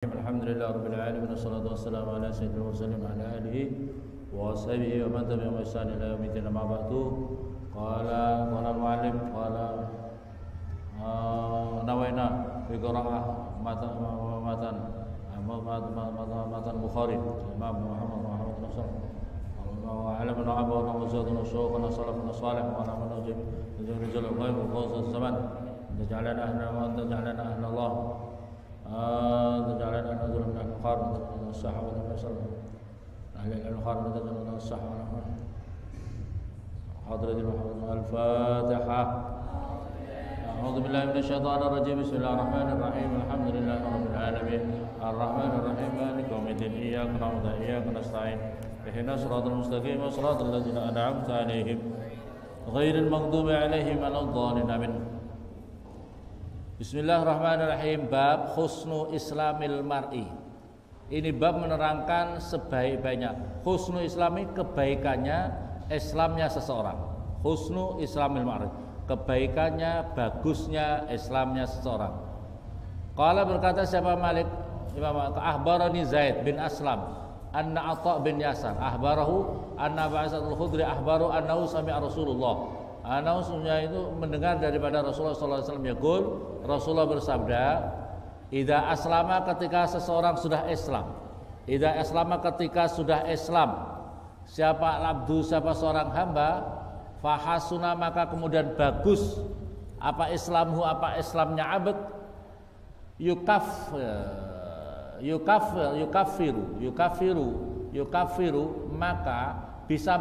Alhamdulillah Rabbil Alamin. Wassalatu wassalamu ala sayyidil mursalin wa ala alihi wa sahbihi wa man tabi'ahum bi ihsan ila yaumil din. Amma ba'du. Qala al-muallim qala nawaina fi qira'ah matan Bukhari Imam Muhammad Nasr wa alam na'abu wa na'udhu syuq wa salafun salih wa na'amu rijal al-ghaib wa qawz az-zaman taj'alana ahla wa taj'alana ahla Allah تجعلنا نزل من الخار من الصحابة والسلام أهل الخار من الصحابة حضرة محمد الفاتحة. أعوذ بالله من الشيطان الرجيم. بسم الله الرحمن الرحيم. الحمد لله رب العالمين الرحمن الرحيم مالك يوم الدين إياك نعبد وإياك نستعين اهدنا الصراط المستقيم صراط الذين أنعمت عليهم غير المغضوب عليهم ولا الضالين آمين. Bismillahirrahmanirrahim. Bab husnu islamil mar'i. Ini bab menerangkan sebaik-baiknya husnu islami, kebaikannya Islamnya seseorang. Husnu islamil mar'i, kebaikannya, bagusnya Islamnya seseorang. Qala berkata siapa Malik Imam akhbarani Zaid bin Aslam anna Atha bin Yasar akhbarahu anna Ba'satul Khudri akhbaru annahu sami'a Rasulullah. Anausnya itu mendengar daripada Rasulullah SAW yaqul, Rasulullah bersabda, idza aslama, ketika seseorang sudah Islam, idza aslama, ketika sudah Islam, siapa abdu, siapa seorang hamba, fahasuna, maka kemudian bagus apa Islamhu, apa Islamnya abd, yukafiru, maka bisa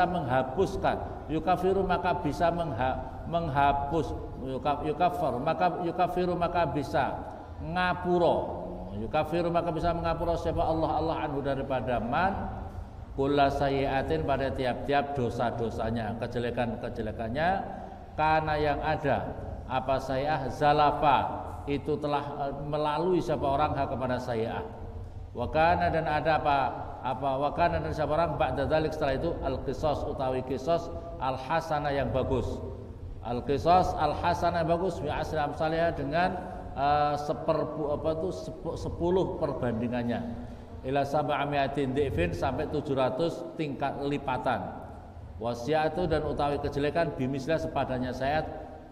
menghapuskan, yukafiru maka bisa menghapus, yukafiru maka bisa ngapuro, yukafiru maka bisa mengapuro siapa Allah anhu daripada man kulla sayyi'atin, pada tiap-tiap dosa-dosanya, kejelekan-kejelekannya, karena yang ada apa sayyi'ah zalafa, itu telah melalui siapa orang kepada sayyi'ah. Wakana, dan ada apa wakana, dan siapa orang ba'da dzalik, setelah itu al-qisas utawi qisas al-hasanah yang bagus, al-qisas al-hasanah yang bagus bi asri amsalnya, dengan 10 perbandingannya, ila sab'amiatin dhifin, sampai 700 tingkat lipatan. Wasiatu, dan utawi kejelekan bimislah sepadanya sayat,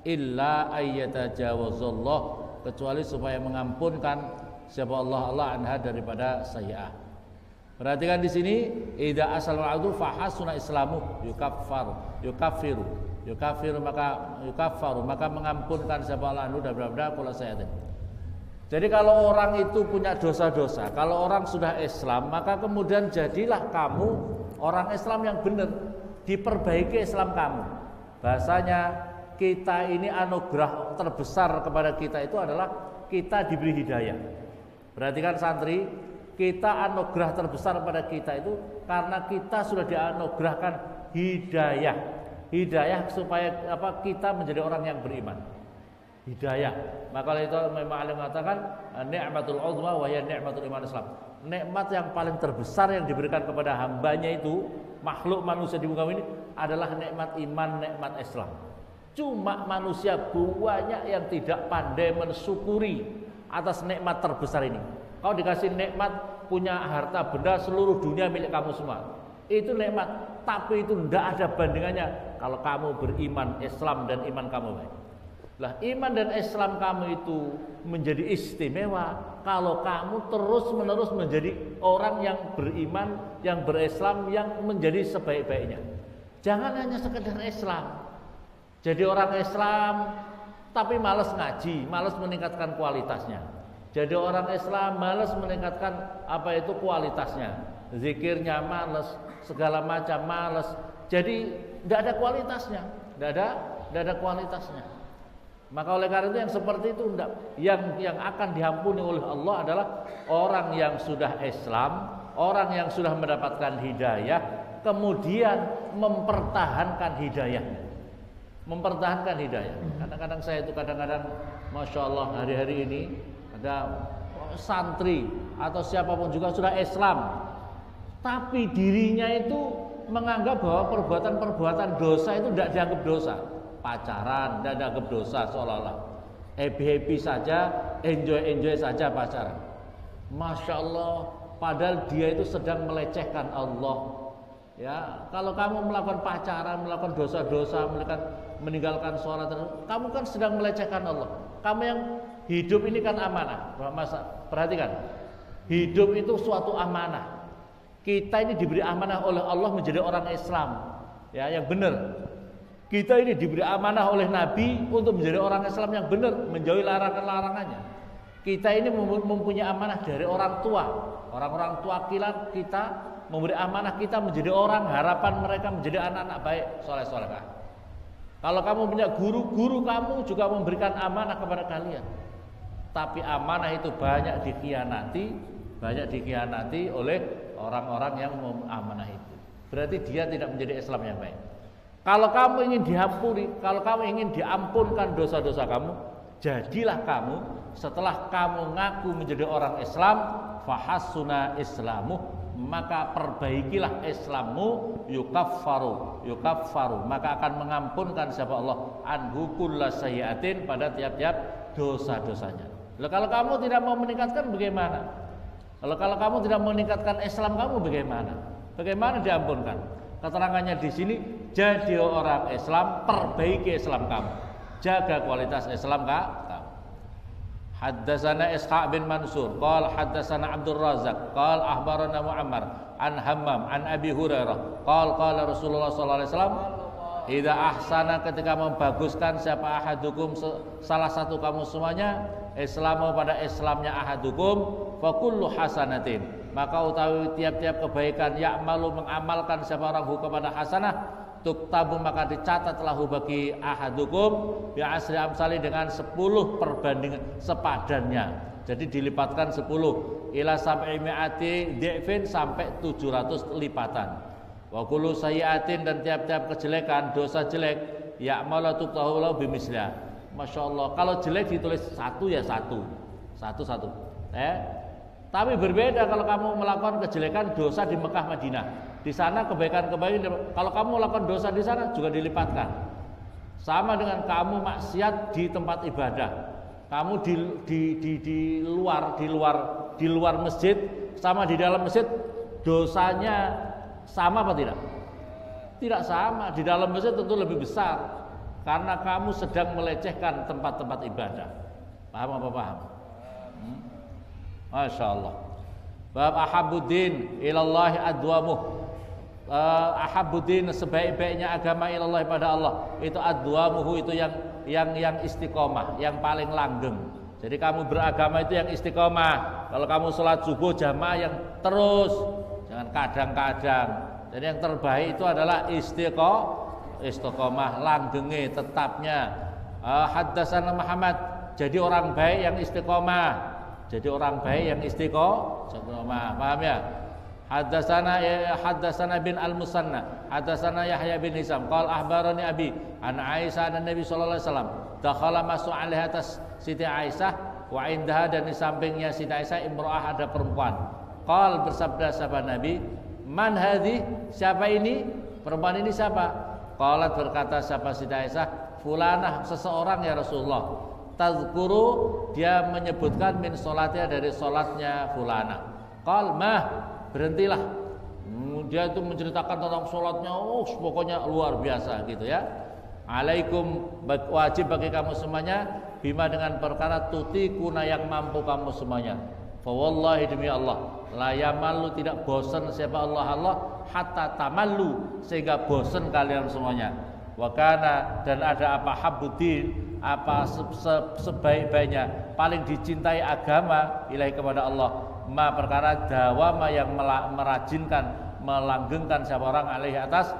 illa ayyatajawazallah, kecuali supaya mengampunkan siapa Allah anha daripada sayyi'ah. Perhatikan di sini, idza asal ma'adu fahasuna islamu yukafiru maka mengampunkan siapa Allah anhu daripada kula sayyi'ah. Jadi kalau orang itu punya dosa-dosa, kalau orang sudah Islam, maka kemudian jadilah kamu orang Islam yang benar, diperbaiki Islam kamu. Bahasanya kita ini anugerah terbesar kepada kita itu adalah kita diberi hidayah. Perhatikan santri, kita anugerah terbesar pada kita itu karena kita sudah dianugerahkan hidayah. Hidayah supaya kita menjadi orang yang beriman. Hidayah. Maka itu memang alim mengatakan ni'matul uzma wa hiya ni'matul iman Islam. Nikmat yang paling terbesar yang diberikan kepada hambanya itu, makhluk manusia di muka ini, adalah nikmat iman, nikmat Islam. Cuma manusia banyak yang tidak pandai mensyukuri atas nikmat terbesar ini. Kau dikasih nikmat punya harta benda seluruh dunia milik kamu semua, itu nikmat, tapi itu tidak ada bandingannya kalau kamu beriman Islam dan iman kamu baik. Lah, iman dan Islam kamu itu menjadi istimewa kalau kamu terus-menerus menjadi orang yang beriman, yang berislam, yang menjadi sebaik-baiknya. Jangan hanya sekedar Islam, jadi orang Islam tapi malas ngaji, malas meningkatkan kualitasnya. Jadi orang Islam malas meningkatkan kualitasnya. Zikirnya malas, segala macam malas. Jadi tidak ada kualitasnya, tidak ada kualitasnya. Maka oleh karena itu yang seperti itu tidak, yang akan diampuni oleh Allah adalah orang yang sudah Islam, orang yang sudah mendapatkan hidayah, kemudian mempertahankan hidayahnya. Mempertahankan hidayah. Kadang-kadang saya itu Masya Allah, hari-hari ini ada santri atau siapapun juga sudah Islam, tapi dirinya itu menganggap bahwa perbuatan-perbuatan dosa itu tidak dianggap dosa. Pacaran tidak dianggap dosa, seolah-olah happy-happy saja, enjoy saja pacaran. Masya Allah, padahal dia itu sedang melecehkan Allah. Ya, kalau kamu melakukan pacaran, melakukan dosa-dosa, meninggalkan sholat, kamu kan sedang melecehkan Allah. Kamu yang hidup ini kan amanah. Perhatikan, hidup itu suatu amanah. Kita ini diberi amanah oleh Allah menjadi orang Islam, ya, yang benar. Kita ini diberi amanah oleh Nabi untuk menjadi orang Islam yang benar, menjauhi larangan-larangannya. Kita ini mempunyai amanah dari orang tua. Orang-orang tua kita memberi amanah kita menjadi orang, harapan mereka menjadi anak-anak baik, soleh-solehah. Kalau kamu punya guru kamu juga memberikan amanah kepada kalian. Tapi amanah itu banyak dikhianati oleh orang-orang yang amanah itu. Berarti dia tidak menjadi Islam yang baik. Kalau kamu ingin diampuni, kalau kamu ingin diampunkan dosa-dosa kamu, jadilah kamu setelah kamu ngaku menjadi orang Islam, fahassuna islamu, maka perbaikilah Islammu, yukaffaru, maka akan mengampunkan siapa Allah anhu kulla sayyi'atin, pada tiap-tiap dosa-dosanya. Lalu kalau kamu tidak mau meningkatkan bagaimana? Kalau kamu tidak mau meningkatkan Islam kamu bagaimana? Bagaimana diampunkan? Keterangannya di sini, jadi orang Islam, perbaiki Islam kamu, jaga kualitas Islam kamu. Haddatsana Ishaq bin Mansur qala haddatsana Abdul Razzaq qala akhbarana Muammar an Hammam an Abi Hurairah qala Rasulullah sallallahu alaihi wasallam, idza ahsana, ketika membaguskan siapa ahadukum, salah satu kamu semuanya, islamu, pada Islamnya ahadukum, fa kullu hasanatin, maka utawi tiap-tiap kebaikan, ya'malu, mengamalkan siapa orang kepada hasanah, tuktabu, maka dicatat lahu bagi ahadukum bi asri amsali, dengan 10 perbandingan sepadannya. Jadi dilipatkan 10 ila sampai mi'ati di'fin, sampai 700 lipatan. Wa kullu sayyi'atin, dan tiap-tiap kejelekan, dosa jelek, ya'malu tuktahu lahu bimisliha. Masya Allah, kalau jelek ditulis satu ya satu. Tapi berbeda kalau kamu melakukan kejelekan dosa di Mekah Madinah. Di sana kebaikan-kebaikan, kalau kamu melakukan dosa di sana juga dilipatkan. Sama dengan kamu maksiat di tempat ibadah. Kamu di luar masjid sama di dalam masjid, dosanya sama apa tidak? Tidak sama. Di dalam masjid tentu lebih besar karena kamu sedang melecehkan tempat-tempat ibadah. Paham apa paham? Masya Allah. Bab ahabuddin ilallahi adwamuh. Ahabuddin, sebaik-baiknya agama ilallah, pada Allah, itu adwamuhu, itu yang istiqomah, yang paling langgeng. Jadi kamu beragama itu yang istiqomah. Kalau kamu sholat subuh jamaah yang terus, jangan kadang-kadang. Jadi yang terbaik itu adalah istiqomah, langgenge, tetapnya. Haddatsana Muhammad, jadi orang baik yang istiqomah. Jadi orang baik yang istiqomah, paham ya? Haddatsana bin al-Musanna, haddatsana Yahya bin Hisam, qala akhbarani abi an Aisyah dan Nabi sallallahu alaihi wasallam, dakhala masuk alaihi, atas Siti Aisyah, wa indaha, dan di sampingnya Siti Aisyah, imra'ah, ada perempuan. Qala, bersabda sahabat Nabi, man hadhi, siapa ini? Perempuan ini siapa? Qalat, berkata siapa Siti Aisyah, fulanah, seseorang ya Rasulullah. Tazkuru, dia menyebutkan min sholatnya, dari sholatnya fulana. Qal mah, berhentilah. Dia itu menceritakan tentang sholatnya, pokoknya luar biasa gitu ya. Alaikum, wajib bagi kamu semuanya, bima, dengan perkara tutikuna, yang mampu kamu semuanya. Fa wallahi, demi Allah, la yamallu, tidak bosan siapa Allah hatta tamallu, sehingga bosan kalian semuanya. Wa kana, dan ada apa habuddin, apa sebaik-baiknya, paling dicintai agama ilahi, kepada Allah, ma, perkara dawama, yang merajinkan, melanggengkan siapa orang alaihi, atas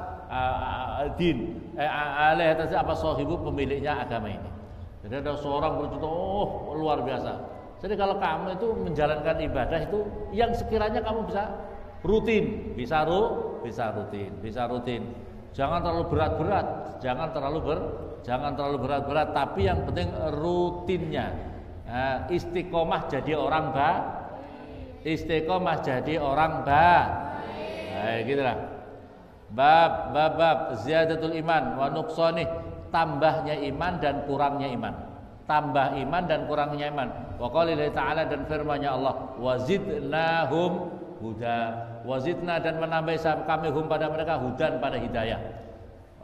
din, alaihi, atas apa sahibu, pemiliknya agama ini. Jadi ada seorang bercerita, luar biasa. Jadi kalau kamu itu menjalankan ibadah itu yang sekiranya kamu bisa rutin, bisa rutin. Jangan terlalu berat-berat, jangan terlalu berat-berat, tapi yang penting rutinnya. Istiqomah jadi orang gitulah. Bab ziyadatul iman wa nuqsanih, tambahnya iman dan kurangnya iman. tambah iman dan kurangnya iman. Wa qaulillahi ta'ala dan firman-Nya Allah, wazidnahum huda. Wazidna dan menambah kami hum pada mereka hudan pada hidayah.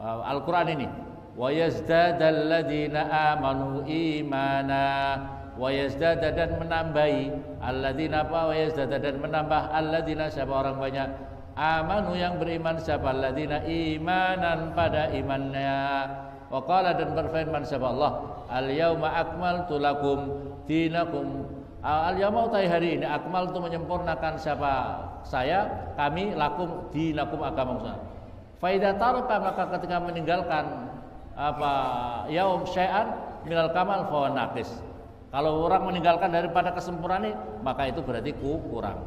Al-Qur'an ini. Wa yazdadal ladzina amanu imana. Wa yazdada dan menambahi alladzina apa wa yazdada dan menambah alladzina siapa orang banyak amanu yang beriman siapa alladzina imanan pada imannya. Wa qala dan berfirman siapa Allah, al-yauma akmaltu lakum dinakum. Al-yauma utai hari ini akmaltu menyempurnakan siapa saya kami lakum dinakum agama saya. Fa idza taraka maka ketika meninggalkan apa yaum syai'an minal kamal fa naqis. Kalau orang meninggalkan daripada kesempurnaan ini maka itu berarti kurang.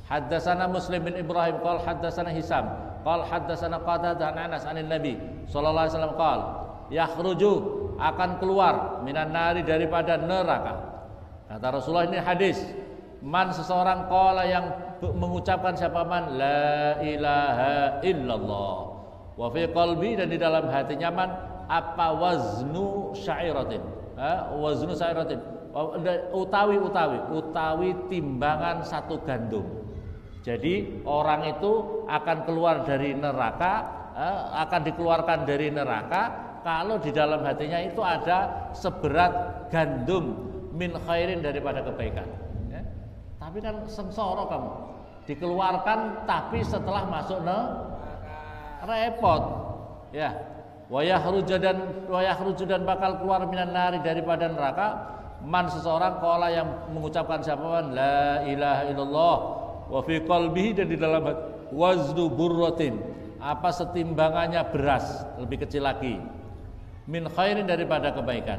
Haddatsana Muslim bin Ibrahim qala haddatsana Hisam qala haddatsana Qatadah an Anas anin Nabi sallallahu alaihi wasallam qala yakhruju akan keluar minan nari daripada neraka. Kata Rasulullah ini hadis, man seseorang qala yang mengucapkan siapa man la ilaha illallah wa fi qalbi dan di dalam hatinya man apa waznu syairatin. Waznu syairatin utawi timbangan satu gandum. Jadi orang itu akan keluar dari neraka, akan dikeluarkan dari neraka kalau di dalam hatinya itu ada seberat gandum min khairin daripada kebaikan. Ya. Tapi kan sengsara kamu dikeluarkan tapi setelah masuk repot. Ya. Wa yakhruju dan bakal keluar minan nari daripada neraka man seseorang qala yang mengucapkan siapa man la ilaha illallah wa fi qalbihi dan di dalam waznu burratin apa setimbangannya beras lebih kecil lagi min khairin daripada kebaikan.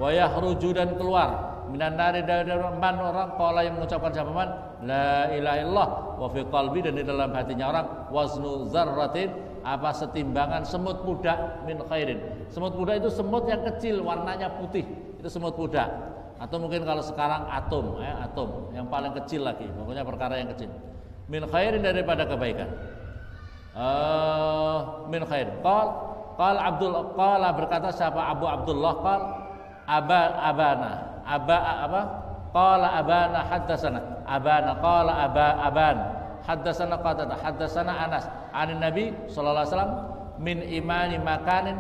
Wa yakhruju dan keluar minan nari dari man orang qala yang mengucapkan siapa man la ilaha illallah wa fi qalbi dan di dalam hatinya orang waznu zarratin apa setimbangan semut pudak min khairin. Semut pudak itu semut yang kecil warnanya putih, itu semut pudak. Atau mungkin kalau sekarang atom yang paling kecil lagi, pokoknya perkara yang kecil. Min khairin daripada kebaikan. Min khair. Qala berkata siapa Abu Abdullah abana qala abana haddatsana abana qala aban haddatsana Qatadah haddatsana Anas anin Nabi sallallahu alaihi wasallam min imani makanin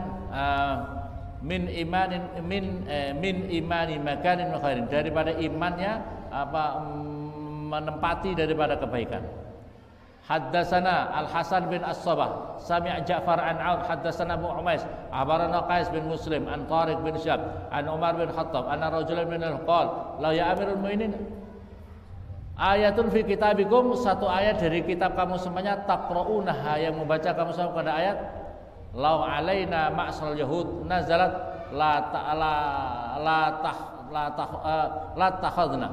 makanin khairin daripada imannya menempati daripada kebaikan. Haddatsana Al-Hasan bin As-Sabah sami'a Ja'far an 'Aun haddatsana Abu Umais abarana Qais bin Muslim an Tariq bin Syab an Umar bin Khattab anna rajulan minal qala la ya amirul mu'minin ayatun fi kitabikum satu ayat dari kitab kamu semuanya taqra'unaha yang membaca kamu semua pada ayat lau alaina ma'sal yahud nazalat la takhadna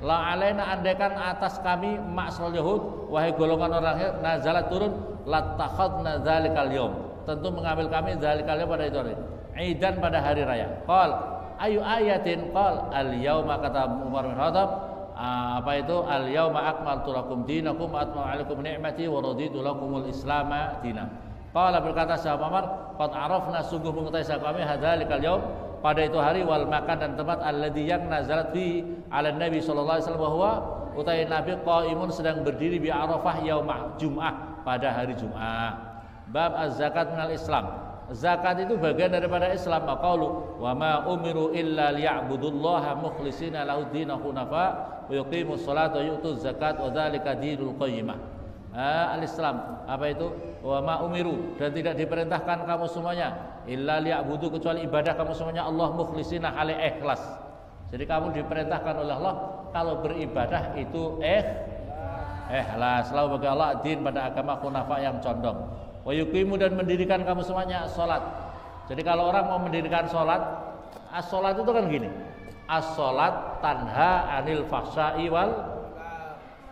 la alaina andaikan atas kami ma'sal yahud wahai golongan orang Yahud nazalat turun la takhadna dzalikal yaum tentu mengambil kami dzalikal yaum pada itu hari idan pada hari raya qal ayu ayatin qal al yauma kata Umar bin Khattab apa itu al yauma akmaltu lakum dinakum wa atmamtu alaikum ni'mati wa raditu lakumul islama dinan. Qala berkata sahabat Umar qad arafna sungguh mengetahui kami hadzalikal yaum pada itu hari wal makan dan tempat alladzi yang nazalat fi ala nabi sallallahu alaihi wasallam bahwa utai nabi qaimun sedang berdiri di Arafah yaumah Jumat pada hari Jumat. Bab az-zakat minal Islam. Zakat itu bagian daripada Islam. Maqaulu wa ma umiru illa liya'budullaha mukhlishina lahu dinahu hunafa wa yuqimus salata wa yu'tuz zakat wa dzalika dinul qayyimah. Al-Islam apa itu? Wa ma umiru dan tidak diperintahkan kamu semuanya illa liya'budu kecuali ibadah kamu semuanya Allah mukhlishina hale ikhlas. Jadi kamu diperintahkan oleh Allah kalau beribadah itu ikhlas selalu bagi Allah din pada agama hunafa yang condong. Wa yuqimu dan mendirikan kamu semuanya salat. Jadi kalau orang mau mendirikan salat, as-salat itu kan gini. As-salat tanha anil fahsya'i wal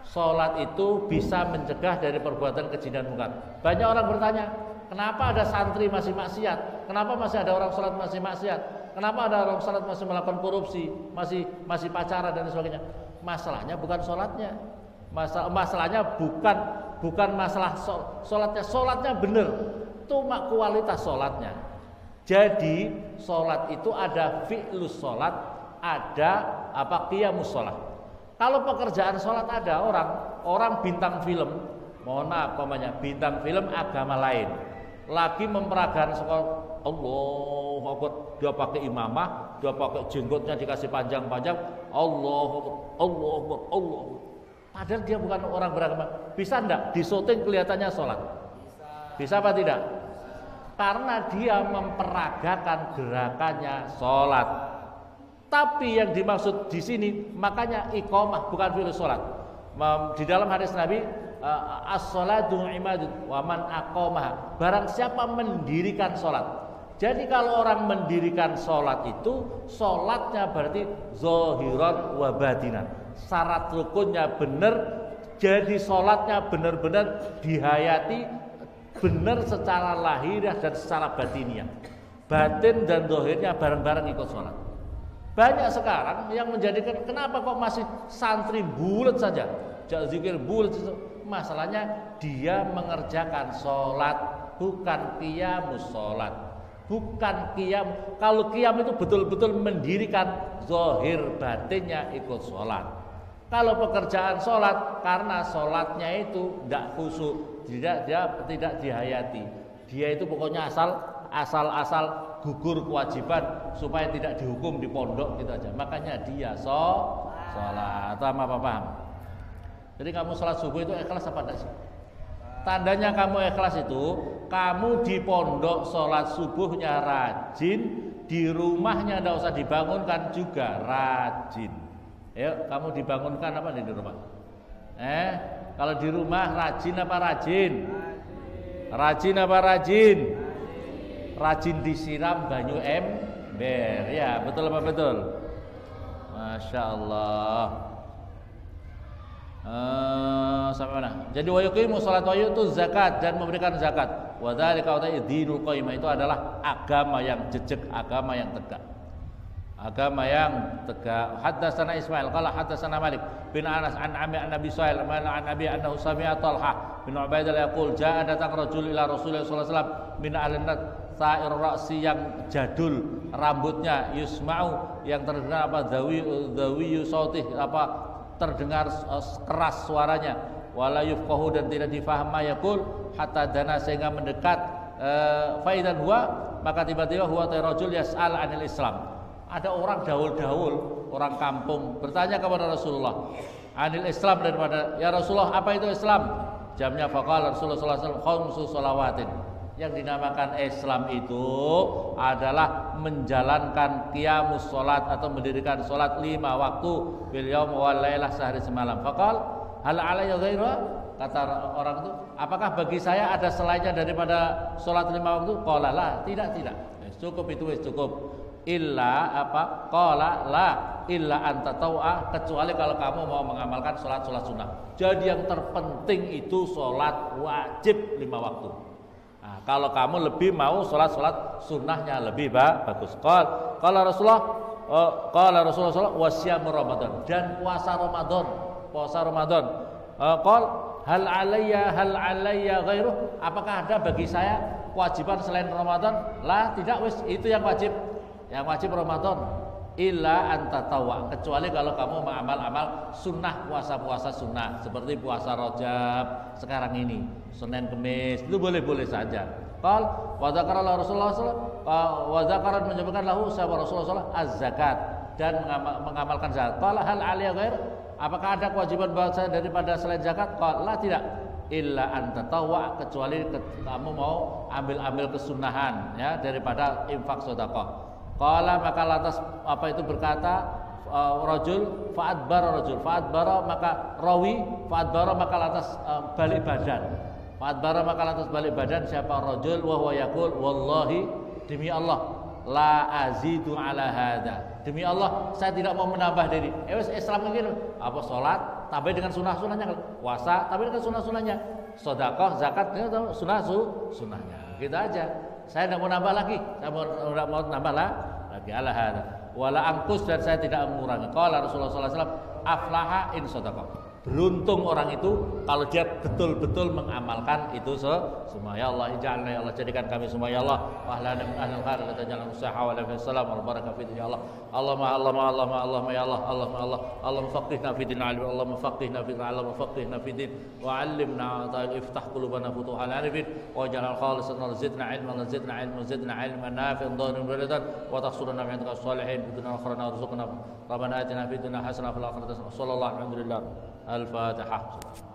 salat itu bisa mencegah dari perbuatan keji dan munkar. Banyak orang bertanya, kenapa ada santri masih maksiat? Kenapa masih ada orang salat masih maksiat? Kenapa ada orang salat masih melakukan korupsi, masih pacaran dan sebagainya? Masalahnya bukan salatnya. Masalahnya bukan masalah salatnya benar, cuma kualitas salatnya. Jadi sholat itu ada fi'lus sholat, ada qiyamus sholat. Kalau pekerjaan sholat ada orang bintang film, mohon maaf bintang film agama lain, lagi memperagakan sekolah Allahu Akbar, dia pakai imamah, dia pakai jenggotnya dikasih panjang-panjang, Allahu Akbar, Allahu Akbar, Allahu Akbar. Padahal dia bukan orang beragama. Bisa enggak disyuting kelihatannya sholat? Bisa apa tidak? Karena dia memperagakan gerakannya sholat. Tapi yang dimaksud di sini makanya iqamah bukan fi'il sholat. Di dalam hadis Nabi as-sholatu imadun wa man aqamah. Barang siapa mendirikan sholat. Jadi kalau orang mendirikan sholat itu sholatnya berarti zahiran wa batinan. Syarat rukunnya benar, jadi sholatnya benar-benar dihayati, benar secara lahiriah dan secara batiniah. Batin dan zahirnya bareng-bareng ikut sholat. Banyak sekarang yang menjadikan kenapa kok masih santri bulat saja, zikir bulat. Masalahnya dia mengerjakan sholat, bukan qiyamus sholat, bukan qiyam. Kalau qiyam itu betul-betul mendirikan zahir batinnya ikut sholat. Kalau pekerjaan sholat, karena sholatnya itu tidak khusyuk, tidak dihayati. Dia itu pokoknya asal gugur kewajiban supaya tidak dihukum di pondok gitu aja. Makanya dia sholat. Apa paham? Jadi kamu sholat subuh itu ikhlas apa enggak sih? Tandanya kamu ikhlas itu kamu di pondok sholat subuhnya rajin, di rumahnya tidak usah dibangunkan juga rajin. Ayo kamu dibangunkan apa di rumah? Kalau di rumah rajin apa rajin? Rajin apa rajin? Rajin disiram banyu ember. Ya betul apa betul? Masya Allah. Sampai mana? Jadi wa yuqimu sholat wa yu'tu zakat, dan memberikan zakat. Wa dzalika dinul qayyimah, itu adalah agama yang jejak, agama yang tegak. Agama yang tegak. Haddatsana Ismail qala haddatsana Malik bin Anas an Nabi Sa'il an Nabi annahu sami'a Talha bin Ubaidillah yaqul ja'a datang rajul ila Rasulullah sallallahu alaihi wasallam min alinat sa'ir ra'si, yang jadul rambutnya, yusma'u yang terdengar dawi sautih, terdengar keras suaranya, wala yufqahu dan tidak difaham, yaqul hatta dana sehingga mendekat, faidan huwa maka tiba-tiba huwa rajul yas'al anil Islam. Ada orang daul-daul, orang kampung bertanya kepada Rasulullah anil Islam, daripada ya Rasulullah apa itu Islam? Jamnya faqala Rasulullah sallallahu alaihi wasallam khamsu shalawatin. Yang dinamakan Islam itu adalah menjalankan qiyamus sholat atau mendirikan sholat 5 waktu bil yaum wal lailah, sehari semalam. Faqal hal alayya ghairuha, kata orang itu, apakah bagi saya ada selainnya daripada sholat 5 waktu? Qala la, tidak. Cukup itu cukup. Illa apa? Qala la illa anta tau'a, kecuali kalau kamu mau mengamalkan sholat sunnah. Jadi yang terpenting itu sholat wajib 5 waktu. Nah, kalau kamu lebih mau sholat sunnahnya lebih bagus. Qala Rasulullah wasyam Ramadan, dan puasa Ramadan. Qal hal alayya ghairuh, apakah ada bagi saya kewajiban selain Ramadan? La, tidak, wis itu yang wajib. Yang wajib Ramadan. Illa anta tawa, kecuali kalau kamu mengamal-amal sunnah, puasa sunnah seperti puasa Rajab sekarang ini, Senin Kemis, itu boleh-boleh saja. Qal wa dzakara Rasulullah sallallahu wa dzakara menyebutkan lahu sahabat Rasulullah az-zakat, dan mengamalkan zakat. Qala hal alayya ghair, apakah ada kewajiban bahasa daripada selain zakat? Qala tidak. Illa anta tawa, kecuali kamu mau ambil kesunahan ya daripada infak sedekah. Qala maka lantas apa itu berkata rajul fa'adbara maka rawi fa'adbara maka lantas balik badan siapa rajul wa huwa yaqul wallahi, demi Allah la azidu ala hada, demi Allah saya tidak mau menambah dari Islam ini apa salat tambah dengan sunahnya, puasa tambah dengan sunahnya, sedekah zakat dengan sunahnya, gitu aja. Saya tidak mau nambah lagi, saya mau nambah lagi ala hada wala angkus, dan saya tidak mengurangi. Qala Rasulullah sallallahu alaihi wasallam aflaha in sadaqah, Beruntung orang itu kalau dia betul-betul mengamalkan itu semua. Ya Allah, ij'alna ya Allah, jadikan kami semua ya Allah ahlana min ahlil khair, la taj'alna usaha wa la salam wal barakah fi ya Allah. Allahumma ya Allah, Allahumma faqihna fi din alim, Allahumma faqihna fi alam, faqihna fi din wa 'allimna ta'al iftah qulubana futuhal arifin wa ja'al khalisan wa zidna ilman zidna ilman nafi'an dhahiran baradan wa taqsurna min as-salihin biduna akhrana warzuqna rabbana atina fid dunya hasanah wa fil akhirati hasanah. Sallallahu alhamdulillah. Al-Fatihah.